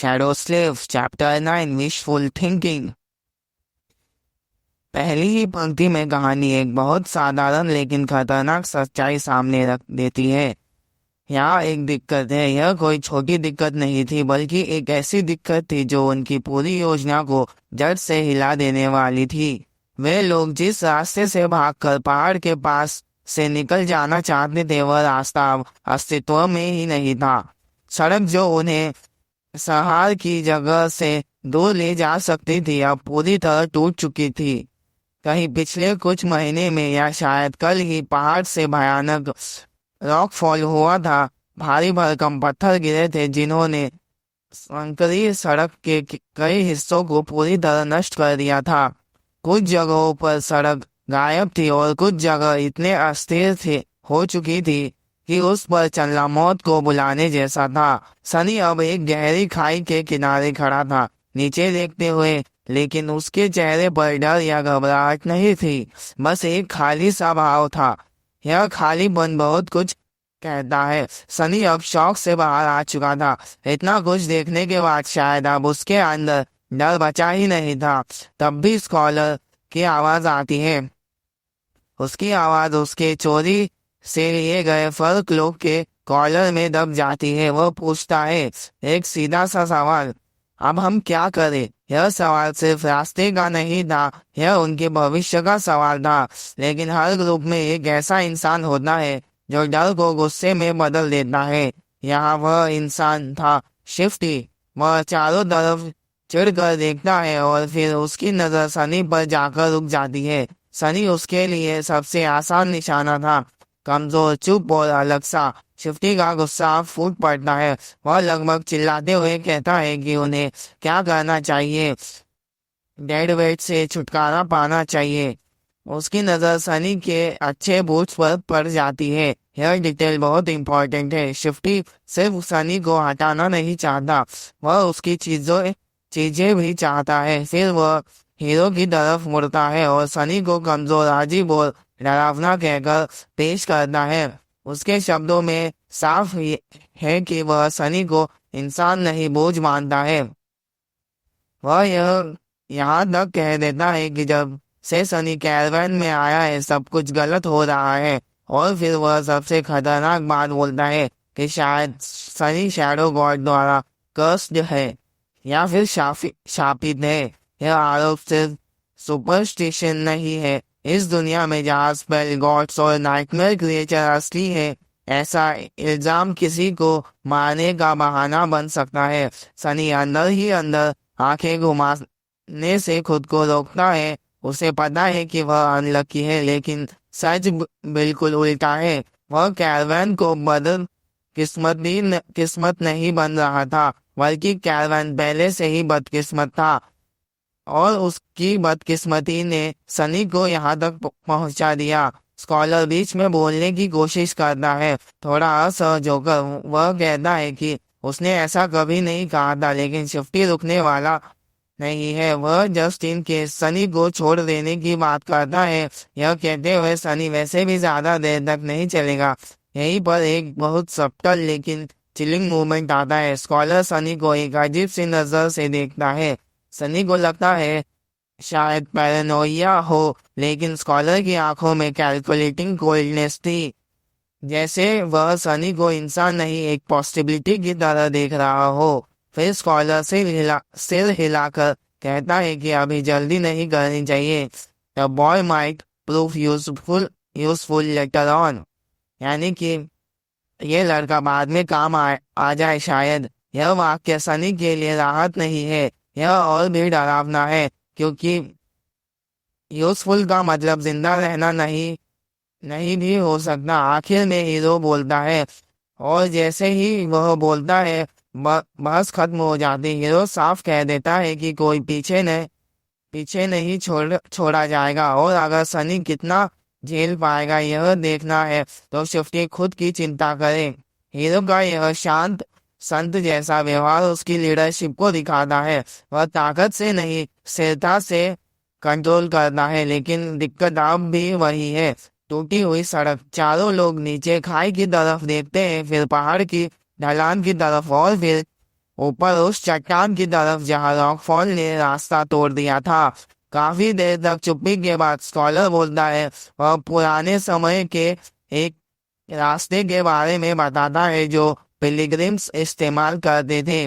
Shadow slave chapter 9 wishful thinking. पहली ही पंक्ति में कहानी एक बहुत साधारण लेकिन खतरनाक सच्चाई सामने रख देती है। यहाँ एक दिक्कत है। यह कोई छोटी दिक्कत नहीं थी, बल्कि एक ऐसी दिक्कत थी जो उनकी पूरी योजना को जड़ से हिला देने वाली थी। वे लोग जिस रास्ते से भागकर पहाड़ के पास से निकल जाना चाहते थे, वह रास्ता अब अस्तित्व में ही नहीं था। सड़क जो उन्हें सहार की जगह से दूर ले जा सकती थी, अब पूरी तरह टूट चुकी थी। कहीं पिछले कुछ महीने में या शायद कल ही पहाड़ से भयानक रॉक फॉल हुआ था। भारी भरकम पत्थर गिरे थे जिन्होंने संकरी सड़क के कई हिस्सों को पूरी तरह नष्ट कर दिया था। कुछ जगहों पर सड़क गायब थी और कुछ जगह इतने अस्थिर थे हो चुकी थी कि उस पर चलना मौत को बुलाने जैसा था। सनी अब एक गहरी खाई के किनारे खड़ा था, नीचे देखते हुए, लेकिन उसके चेहरे पर डर या घबराहट नहीं थी, बस एक खाली सा भाव था। यह खालीपन बहुत कुछ कहता है। सनी अब शौक से बाहर आ चुका था। इतना कुछ देखने के बाद शायद अब उसके अंदर डर बचा ही नहीं था। तब भी स्कॉलर की आवाज आती है। उसकी आवाज उसके चोरी से लिए गए फर क्लोक के कॉलर में दब जाती है। वह पूछता है एक सीधा सा सवाल, अब हम क्या करें? यह सवाल सिर्फ रास्ते का नहीं था, यह उनके भविष्य का सवाल था। लेकिन हर ग्रुप में एक ऐसा इंसान होता है जो डर को गुस्से में बदल देता है। यहाँ वह इंसान था, शिफ्टी। वह चारों तरफ चिढ़कर देखता है और फिर उसकी नजर सनी पर जाकर रुक जाती है। सनी उसके लिए सबसे आसान निशाना था, कमजोर, चुप और अलग सा। शिफ्टी का गुस्सा फूट पड़ता है। वह लगभग चिल्लाते हुए कहता है कि उन्हें क्या करना चाहिए, डेड वेट से छुटकारा पाना चाहिए। उसकी नजर सनी के अच्छे बूट्स पर पड़ जाती है। यह डिटेल बहुत इंपॉर्टेंट है। शिफ्टी सिर्फ सनी को हटाना नहीं चाहता, वह उसकी चीजें भी चाहता है। फिर वह हीरो की तरफ मुड़ता है और सनी को कमजोर, अजीब और डरावना कहकर पेश करता है। उसके शब्दों में साफ है कि वह सनी को इंसान नहीं, बोझ मानता है। वह यह यहाँ तक कह देता है कि जब से सनी कैरवैन में आया है, सब कुछ गलत हो रहा है। और फिर वह सबसे खतरनाक बात बोलता है कि शायद सनी शैडो गॉड द्वारा कर्स्ड है या फिर शापित है। यह आरोप सिर्फ सुपरस्टिशन नहीं है। इस दुनिया में जहाँ स्पेल गॉड्स और नाइटमेयर क्रिएचर असली है, ऐसा इल्जाम किसी को मारने का बहाना बन सकता है। सनी अंदर ही अंदर आंखें घुमाने से खुद को रोकता है। उसे पता है कि वह अनलकी है, लेकिन सच बिल्कुल उल्टा है। वह कैरवैन को बदल किस्मत नहीं बन रहा था, बल्कि कैरवैन पहले से ही बदकिस्मत था और उसकी बदकिस्मती ने सनी को यहाँ तक पहुंचा दिया। स्कॉलर बीच में बोलने की कोशिश करता है, थोड़ा असहज होकर। वह कहता है कि उसने ऐसा कभी नहीं कहा था, लेकिन शिफ्टी रुकने वाला नहीं है। वह जस्ट इन केस सनी को छोड़ देने की बात करता है। यह कहते हुए सनी वैसे भी ज्यादा देर तक नहीं चलेगा। यहीं पर एक बहुत सब्टल लेकिन चिलिंग मूवमेंट आता है। स्कॉलर सनी को एक अजीब सी नजर से देखता है। सनी को लगता है शायद पैरानोइया हो, लेकिन स्कॉलर की आंखों में कैलकुलेटिंग कोल्डनेस थी, जैसे वह सनी को इंसान नहीं, एक पॉसिबिलिटी की तरह देख रहा हो। फिर स्कॉलर सिर हिलाकर कहता है कि अभी जल्दी नहीं करनी चाहिए। The boy might prove useful later on, यानी कि ये लड़का बाद में काम आ जाए शायद। यह वाक्य सनी के लिए राहत नहीं है, यह और भी डरावना है, क्योंकि यूजफुल का मतलब जिंदा रहना नहीं भी हो सकता। आखिर में हीरो बोलता है और जैसे ही वह बोलता है बहस खत्म हो जाती। हीरो साफ कह देता है कि कोई पीछे नहीं छोड़ा जाएगा, और अगर सनी कितना झेल पाएगा यह देखना है, तो शिफ्टी खुद की चिंता करे। हीरो का यह शांत संत जैसा व्यवहार उसकी लीडरशिप को दिखाता है। वह ताकत से नहीं, स्थिरता से कंट्रोल करता है। लेकिन दिक्कत अब भी वही है, टूटी हुई सड़क। चारों लोग नीचे खाई की तरफ देखते हैं, फिर पहाड़ की ढलान की तरफ और फिर ऊपर उस चट्टान की तरफ जहां रॉकफॉल ने रास्ता तोड़ दिया था। काफी देर तक चुप्पी के बाद स्कॉलर बोलता है। वह पुराने समय के एक रास्ते के बारे में बताता है जो पिलग्रिम्स इस्तेमाल करते थे।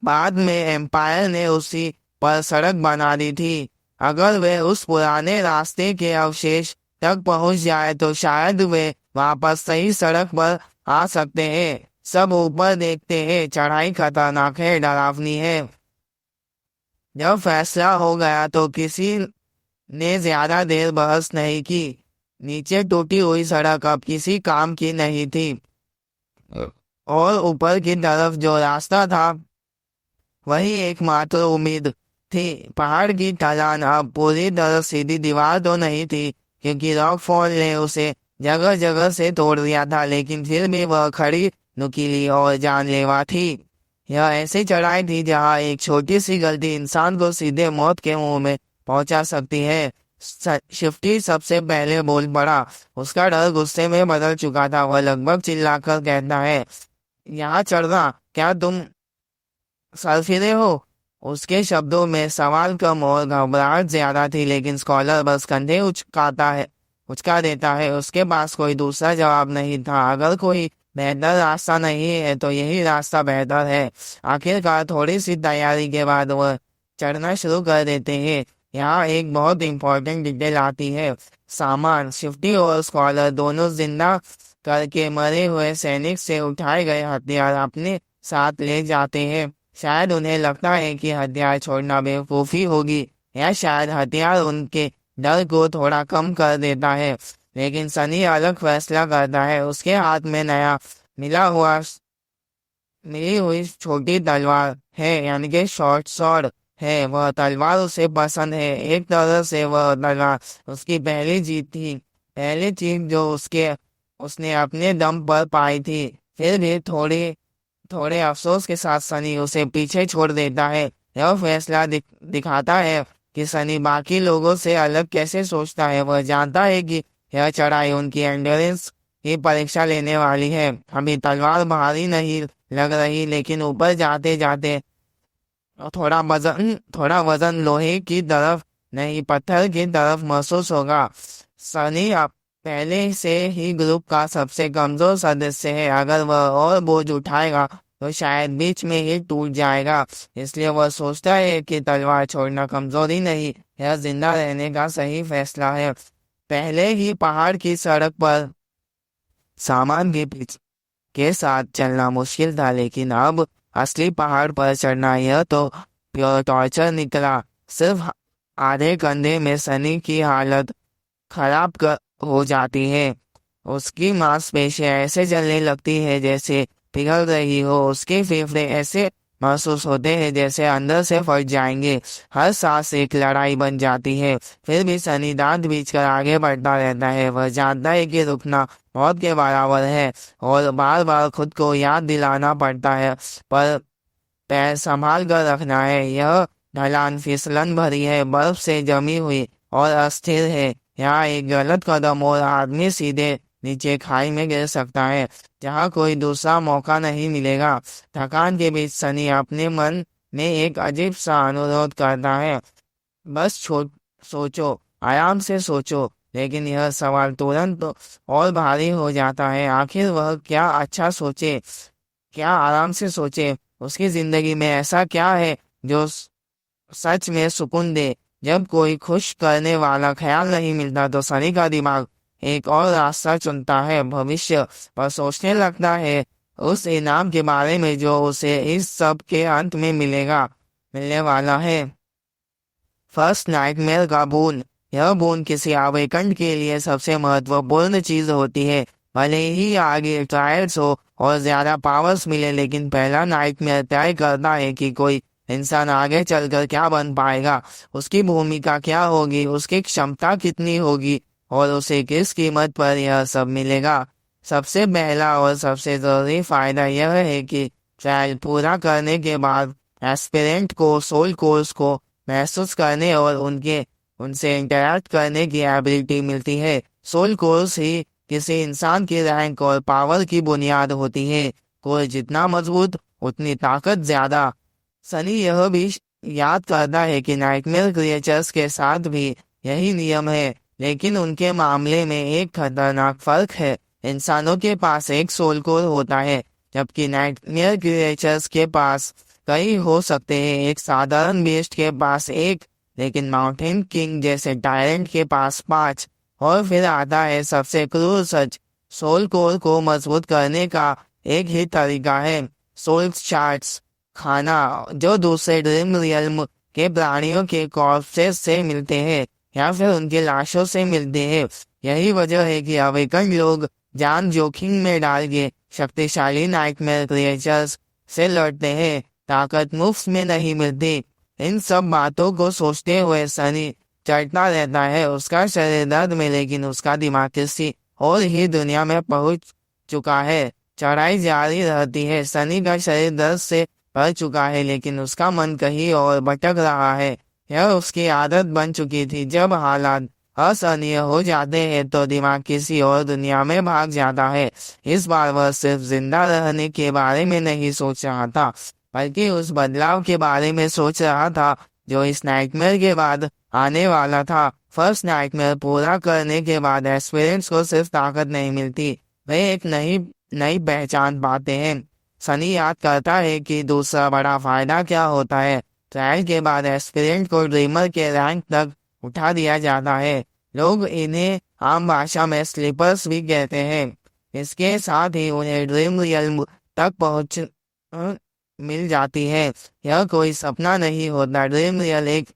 बाद में एम्पायर ने उसी पर सड़क बना दी थी। अगर वे उस पुराने रास्ते के अवशेष तक पहुंच जाए तो शायद वे वापस सही सड़क पर आ सकते हैं। सब ऊपर देखते हैं। चढ़ाई खतरनाक है, डरावनी है। जब फैसला हो गया तो किसी ने ज्यादा देर बहस नहीं की। नीचे टूटी हुई सड़क अब किसी काम की नहीं थी और ऊपर की तरफ जो रास्ता था वही एकमात्र उम्मीद थी। पहाड़ की ढलान अब पूरी तरह सीधी दीवार तो नहीं थी क्योंकि रॉकफॉल ने उसे जगह जगह से तोड़ दिया था, लेकिन फिर भी वह खड़ी, नुकीली और जानलेवा थी। यह ऐसी चढ़ाई थी जहां एक छोटी सी गलती इंसान को सीधे मौत के मुंह में पहुंचा सकती है। शिफ्टी सबसे पहले बोल पड़ा। उसका डर गुस्से में बदल चुका था। वह लगभग चिल्लाकर कहता है, यहाँ चढ़ना क्या तुम सरफिरे हो? उसके शब्दों में सवाल कम और घबराहट ज्यादा थी, लेकिन स्कॉलर बस कंधे उचका देता है। उसके पास कोई दूसरा जवाब नहीं था। अगर कोई बेहतर रास्ता नहीं है तो यही रास्ता बेहतर है। आखिरकार थोड़ी सी तैयारी के बाद वह चढ़ना शुरू कर देते हैं। यहाँ एक बहुत इंपॉर्टेंट डिटेल आती है। सामान शिफ्टी और स्कॉलर दोनों जिंदा करके मरे हुए सैनिक से उठाए गए हथियार अपने साथ ले जाते हैं। शायद उन्हें लगता है कि हथियार छोड़ना बेवकूफी होगी, या शायद हथियार उनके डर को थोड़ा कम कर देता है। लेकिन सनी अलग फैसला करता है। उसके हाथ में नया मिली हुई छोटी तलवार है, यानी कि शॉर्ट स्वॉर्ड है। वह तलवार उसे पसंद है। एक तरह से वह तलवार उसकी पहली जीत थी, पहली चीज जो उसने अपने दम पर पाई थी। फिर भी थोड़े अफसोस के साथ सनी उसे पीछे छोड़ देता है। यह फैसला दिखाता है कि सनी बाकी लोगों से अलग कैसे सोचता है। वह जानता है कि यह चढ़ाई उनकी एंड्योरेंस की परीक्षा लेने वाली है। अभी तलवार भारी नहीं लग रही, लेकिन ऊपर जाते जाते थोड़ा वजन लोहे की तरफ नहीं, पत्थर की तरफ महसूस होगा। सनी अब पहले से ही ग्रुप का सबसे कमजोर सदस्य है। अगर वह और बोझ उठाएगा तो शायद बीच में ही टूट जाएगा। इसलिए वह सोचता है कि तलवार छोड़ना कमजोरी नहीं, यह जिंदा रहने का सही फैसला है। पहले ही पहाड़ की सड़क पर सामान के पीछे के साथ चलना मुश्किल था, लेकिन अब असली पहाड़ पर चढ़ना यह तो प्योर टॉर्चर निकला। सिर्फ आधे कंधे में सनी की हालत हो जाती है। उसकी मांसपेशियां ऐसे जलने लगती है जैसे पिघल रही हो। उसके फेफड़े ऐसे महसूस होते हैं जैसे अंदर से फट जाएंगे। हर सांस एक लड़ाई बन जाती है। फिर भी सनी दांत बींचकर आगे बढ़ता रहता है। वह जानता है कि रुकना मौत के बराबर है और बार बार खुद को याद दिलाना पड़ता है, पर पैर संभाल कर रखना है। यह ढलान फिसलन भरी है, बर्फ से जमी हुई और अस्थिर है। यहाँ एक गलत कदम और आदमी सीधे नीचे खाई में गिर सकता है, जहाँ कोई दूसरा मौका नहीं मिलेगा। थकान के बीच सनी अपने मन में एक अजीब सा अनुरोध करता है, बस सोचो, आराम से सोचो। लेकिन यह सवाल तुरंत और भारी हो जाता है। आखिर वह क्या अच्छा सोचे, क्या आराम से सोचे? उसकी जिंदगी में ऐसा क्या है जो सच में सुकून दे? जब कोई खुश करने वाला ख्याल नहीं मिलता तो सनी का दिमाग एक और रास्ता चुनता है। भविष्य पर सोचने लगता है, उस इनाम के बारे में जो उसे इस सब के अंत में मिलने वाला है। फर्स्ट नाइटमेयर का बून। यह बून किसी आवेकन के लिए सबसे महत्वपूर्ण चीज होती है। भले ही आगे ट्रायल्स हो और ज्यादा पावर्स मिले, लेकिन पहला नाइटमेयर तय करता है कि कोई इंसान आगे चलकर क्या बन पाएगा, उसकी भूमिका क्या होगी, उसकी क्षमता कितनी होगी और उसे किस कीमत पर यह सब मिलेगा। सबसे पहला और सबसे जरूरी फायदा यह है कि ट्रायल पूरा करने के बाद एस्पिरेंट को सोल कोर्स को महसूस करने और उनसे इंटरैक्ट करने की एबिलिटी मिलती है। सोल कोर्स ही किसी इंसान की रैंक और पावर की बुनियाद होती है। कोर जितना मजबूत उतनी ताकत ज्यादा। सनी यह भी याद करता है कि नाइटमेयर क्रिएचर्स के साथ भी यही नियम है, लेकिन उनके मामले में एक खतरनाक फर्क है। इंसानों के पास एक सोल कोर होता है, जबकि नाइटमेयर क्रिएचर्स के पास कई हो सकते हैं। एक साधारण बीस्ट के पास एक, लेकिन माउंटेन किंग जैसे टायरेंट के पास 5। और फिर आता है सबसे क्रूर सच, सोल कोर को मजबूत करने का एक ही तरीका है, सोल चार्ट्स खाना, जो दूसरे ड्रीम रियल्म के प्राणियों के कॉर्प्सेस से मिलते हैं या फिर उनके लाशों से मिलते हैं। यही वजह है कि अवेकन लोग जान जोखिम में डाल के शक्तिशाली नाइटमेयर क्रिएचर्स से लड़ते हैं। ताकत मुफ्त में नहीं मिलती। इन सब बातों को सोचते हुए सनी चढ़ता रहता है। उसका शरीर दर्द में, लेकिन उसका दिमाग किसी और ही दुनिया में पहुंच चुका है। चढ़ाई जारी रहती है। सनी का शरीर दर्द से भर चुका है, लेकिन उसका मन कहीं और भटक रहा है। यह उसकी आदत बन चुकी थी। जब हालात असहनीय हो जाते हैं तो दिमाग किसी और दुनिया में भाग जाता है। इस बार वह सिर्फ जिंदा रहने के बारे में नहीं सोच रहा था, बल्कि उस बदलाव के बारे में सोच रहा था जो इस नाइटमेयर के बाद आने वाला था। फर्स्ट नाइटमेयर पूरा करने के बाद एस्पिरेंट्स को सिर्फ ताकत नहीं मिलती, वे एक नई पहचान पाते हैं। सनी याद करता है कि दूसरा बड़ा फायदा क्या होता है। ट्रायल के बाद एस्पिरेंट को ड्रीमर के रैंक तक उठा दिया जाता है। लोग इन्हें आम भाषा में स्लीपर्स भी कहते हैं। इसके साथ ही उन्हें ड्रीम रियल्म तक पहुंच मिल जाती है। यह कोई सपना नहीं होता। ड्रीम रियल एक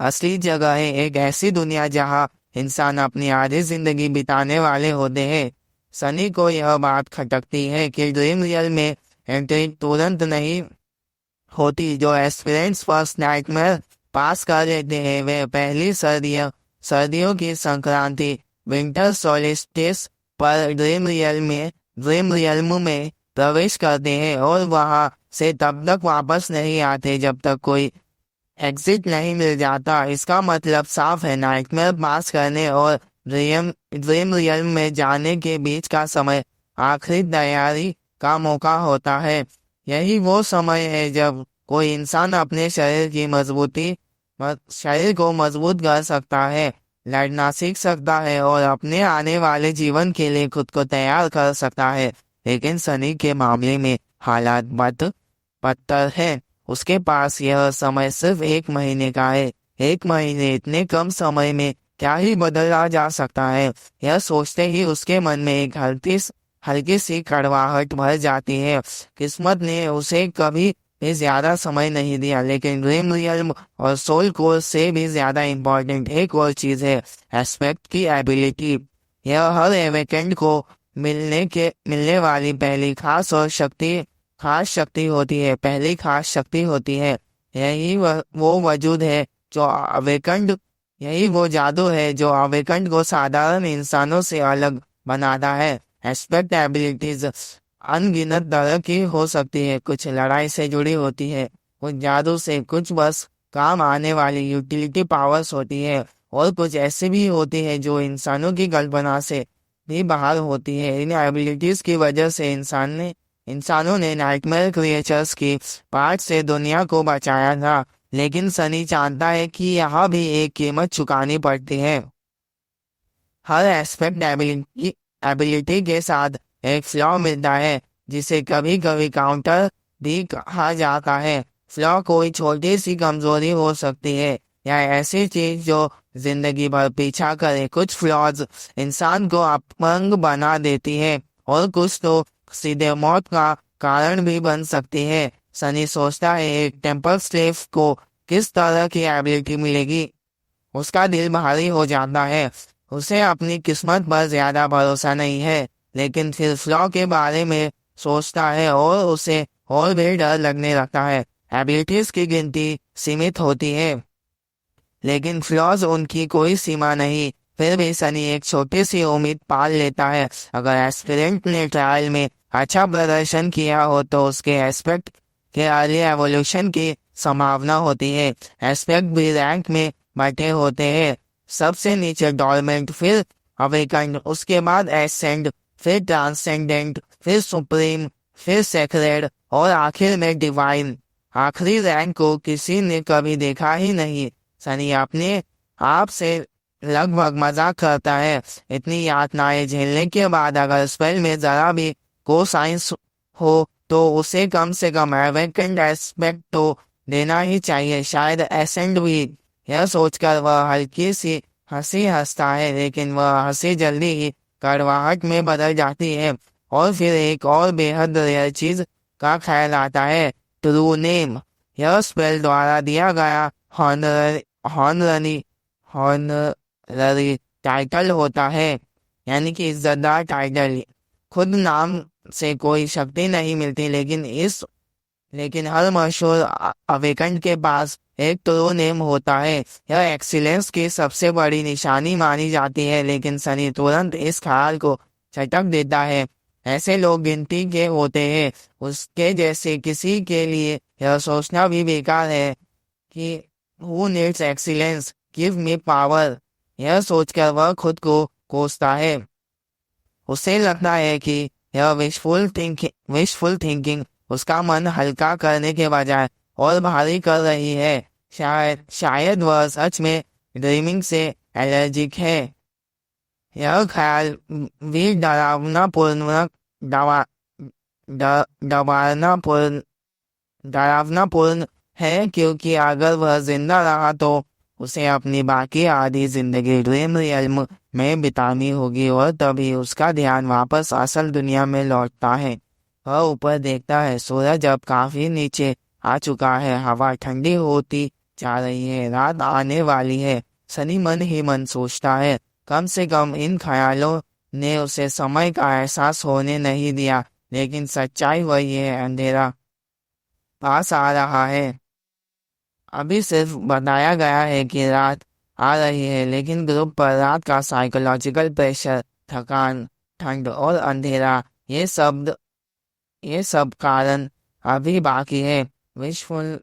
असली जगह है, एक ऐसी दुनिया जहां इंसान अपनी आधी जिंदगी बिताने वाले होते हैं। सनी को यह बात खटकती है कि ड्रीम रियल में एंट्री तुरंत नहीं होती। जो एस्पिरेंट्स फर्स्ट नाइटमेयर पास कर लेते हैं वे पहली सर्दियों की संक्रांति विंटर सोलिस्टिस पर ड्रीम रियल्म में प्रवेश करते हैं और वहां से तब तक वापस नहीं आते जब तक कोई एग्जिट नहीं मिल जाता। इसका मतलब साफ है, नाइटमेयर पास करने और ड्रीम रियल्म में जाने के बीच का समय आखिरी तैयारी का मौका होता है। यही वो समय है जब कोई इंसान अपने शरीर को मजबूत कर सकता है, लड़ना सीख सकता है और अपने आने वाले जीवन के लिए खुद को तैयार कर सकता है। लेकिन सनी के मामले में हालात बदतर है। उसके पास यह समय सिर्फ 1 महीने का है। 1 महीने, इतने कम समय में क्या ही बदला जा सकता है। यह सोचते ही उसके मन में एक हल्की सी कड़वाहट भर जाती है। किस्मत ने उसे कभी भी ज्यादा समय नहीं दिया। लेकिन ड्रीम रियल्म और सोल कोर से भी ज्यादा इम्पोर्टेंट एक और चीज है, एस्पेक्ट की एबिलिटी। यह हर एवेकेंड को मिलने वाली पहली खास शक्ति होती है। पहली खास शक्ति होती है। यही वो वजूद है जो अवेकंड यही वो जादू है जो अवेकंड को साधारण इंसानों से अलग बनाता है। एस्पेक्ट एबिलिटीज अनगिनत तरह की हो सकती है। कुछ लड़ाई से जुड़ी होती है, कुछ जादू से, कुछ बस काम आने वाली यूटिलिटी पावर्स होती है, और कुछ ऐसी भी होती है जो इंसानों की कल्पना से भी बाहर होती है। इन एबिलिटीज की वजह से इंसानों ने नाइटमेयर क्रिएचर्स की पार्ट से दुनिया को बचाया था। लेकिन सनी जानता है कि यहाँ भी एक कीमत चुकानी पड़ती है। हर एस्पेक्ट एबिलिटी के साथ एक फ्लॉ मिलता है, जिसे कभी कभी काउंटर भी कहा जाता है। फ्लॉ कोई छोटी सी कमजोरी हो सकती है या ऐसी चीज जो जिंदगी भर पीछा करे। कुछ फ्लॉज इंसान को अपंग बना देती है और कुछ तो सीधे मौत का कारण भी बन सकती है। सनी सोचता है एक टेम्पल स्लेव को किस तरह की एबिलिटी मिलेगी। उसका दिल भारी हो जाता है। उसे अपनी किस्मत पर ज्यादा भरोसा नहीं है, लेकिन फिर फ्लॉ के बारे में सोचता है और उसे और भी डर लगने लगता है। एबिलिटीज की गिनती सीमित होती है, लेकिन फ्लॉज उनकी कोई सीमा नहीं। फिर भी सनी एक छोटी सी उम्मीद पाल लेता है। अगर एस्पिरेंट ने ट्रायल में अच्छा प्रदर्शन किया हो तो उसके एस्पेक्ट के अर्ली एवोल्यूशन की संभावना होती है। एस्पेक्ट भी रैंक में बैठे होते हैं। सबसे नीचे डॉर्मेंट, फिर अवेकन्ड, उसके बाद एसेंड, फिर ट्रांसेंडेंट, फिर सुप्रीम। फिर सेक्रेड और आखिर में डिवाइन। आखिरी रैंक को किसी ने कभी देखा ही नहीं। सनी अपने आप से लगभग मजाक करता है। इतनी यातनाएं झेलने के बाद अगर स्पेल में जरा भी को साइंस हो तो उसे कम से कम एवेकेंड एस्पेक्ट तो देना ही चाहिए, शायद एसेंड भी। यह सोचकर वह हल्की सी हंसी हंसता है, लेकिन वह हंसी जल्दी ही कड़वाहट में बदल जाती है। और फिर एक और बेहद रेयर चीज का ख्याल आता है, ट्रू नेम। यह स्पेल द्वारा दिया गया हॉनररी हॉनररी टाइटल होता है, यानी कि इज्जतदार टाइटल। खुद नाम से कोई शक्ति नहीं मिलती, लेकिन हर मशहूर अवेकन के पास एक ट्रू नेम होता है। यह एक्सीलेंस की सबसे बड़ी निशानी मानी जाती है, लेकिन सनी तुरंत इस ख्याल को झटक देता है। ऐसे लोग गिनती के होते हैं। उसके जैसे किसी के लिए यह सोचना भी बेकार है कि who needs excellence, give me power. यह सोचकर वह खुद को कोसता है। उसे लगता है कि यह विशफुल थिंकिंग उसका मन हल्का करने के बजाय और भारी कर रही है। शायद वह सच में ड्रीमिंग से एलर्जिक है। यह ख्याल भी डरावनापूर्ण डरावनापूर्ण है, क्योंकि अगर वह जिंदा रहा तो उसे अपनी बाकी आधी जिंदगी ड्रीम रियल्म में बितानी होगी, और तभी उसका ध्यान वापस असल दुनिया में लौटता है। वह ऊपर देखता है। सूरज अब काफी नीचे आ चुका है। हवा ठंडी होती जा रही है। रात आने वाली है। सनी मन ही मन सोचता है, कम से कम इन ख्यालों ने उसे समय का एहसास होने नहीं दिया। लेकिन सच्चाई वही है, अंधेरा पास आ रहा है। अभी सिर्फ बताया गया है कि रात आ रही है, लेकिन ग्रुप पर रात का साइकोलॉजिकल प्रेशर, थकान, ठंड और अंधेरा, ये सब कारण अभी बाकी है। विशफुल